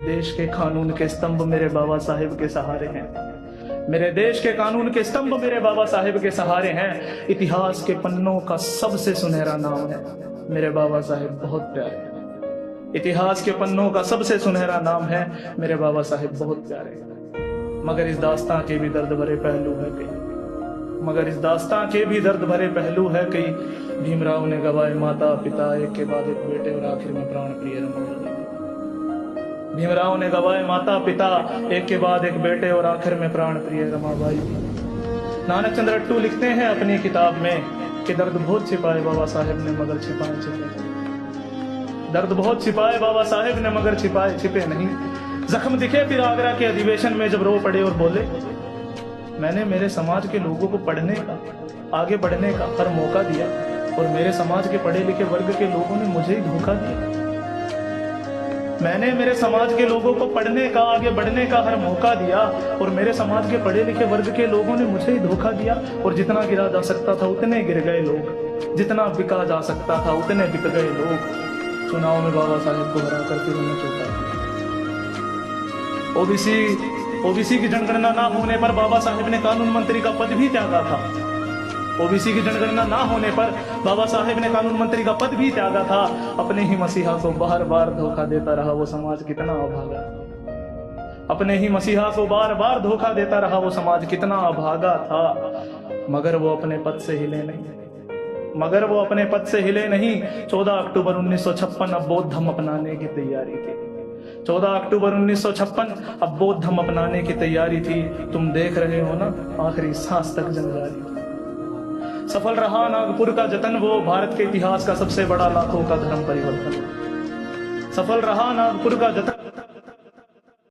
देश के कानून के स्तंभ मेरे बाबा साहेब के सहारे हैं। मेरे देश के कानून के स्तंभ मेरे बाबा साहेब के सहारे हैं। इतिहास के पन्नों का सबसे सुनहरा नाम है मेरे बाबा साहेब बहुत प्यारे हैं। इतिहास के पन्नों का सबसे सुनहरा नाम है मेरे बाबा साहेब बहुत प्यारे हैं। मगर इस दास्तां के भी दर्द भरे पहलू है कई, मगर इस दास्तां के भी दर्द भरे पहलू है कई। भीमराव ने गवाए माता पिता, एक के बाद एक बेटे और आखिर में प्राण प्रिय रमाबाई। भीमराव ने गवाए माता पिता, एक के बाद एक बेटे और आखिर में प्राण प्रिय रमाबाई। नानक चंद्र अट्टू लिखते हैं अपनी किताब में कि दर्द बहुत छिपाए बाबा साहेब ने मगर छिपाए छिपे। दर्द बहुत छिपाए बाबा साहेब ने मगर छिपाए छिपे नहीं। जख्म दिखे फिर आगरा के अधिवेशन में जब रो पड़े और बोले, मैंने मेरे समाज के लोगों को पढ़ने का, आगे बढ़ने का हर मौका दिया और मेरे समाज के पढ़े लिखे वर्ग के लोगों ने मुझे ही धोखा दिया। मैंने मेरे समाज के लोगों को पढ़ने का, आगे बढ़ने का हर मौका दिया और मेरे समाज के पढ़े लिखे वर्ग के लोगों ने मुझे ही धोखा दिया। और जितना गिरा जा सकता था उतने गिर गए लोग, जितना बिका जा सकता था उतने बिक गए लोग। चुनाव में बाबा साहेब को हरा कर फिर उन्हें चौंका। ओबीसी की जनगणना ना होने पर बाबा साहेब ने कानून मंत्री का पद भी त्यागा था। ओबीसी की जनगणना ना होने पर बाबा साहेब ने कानून मंत्री का पद भी त्यागा था। अपने ही मसीहा को बार बार धोखा देता रहा वो समाज कितना अभागा। अपने ही मसीहा को बार बार धोखा देता रहा वो समाज कितना अभागा था। मगर वो अपने पद से हिले नहीं, मगर वो अपने पद से हिले नहीं। 14 अक्टूबर 1956 अब बौद्ध धर्म अपनाने की तैयारी थी। 14 अक्टूबर 1956 अब बौद्ध धर्म अपनाने की तैयारी थी। तुम देख रहे हो ना, आखिरी सांस तक जंग जारी थी। सफल रहा नागपुर का जतन, वो भारत के इतिहास का सबसे बड़ा लाखों का धर्म परिवर्तन। सफल रहा नागपुर का जतन।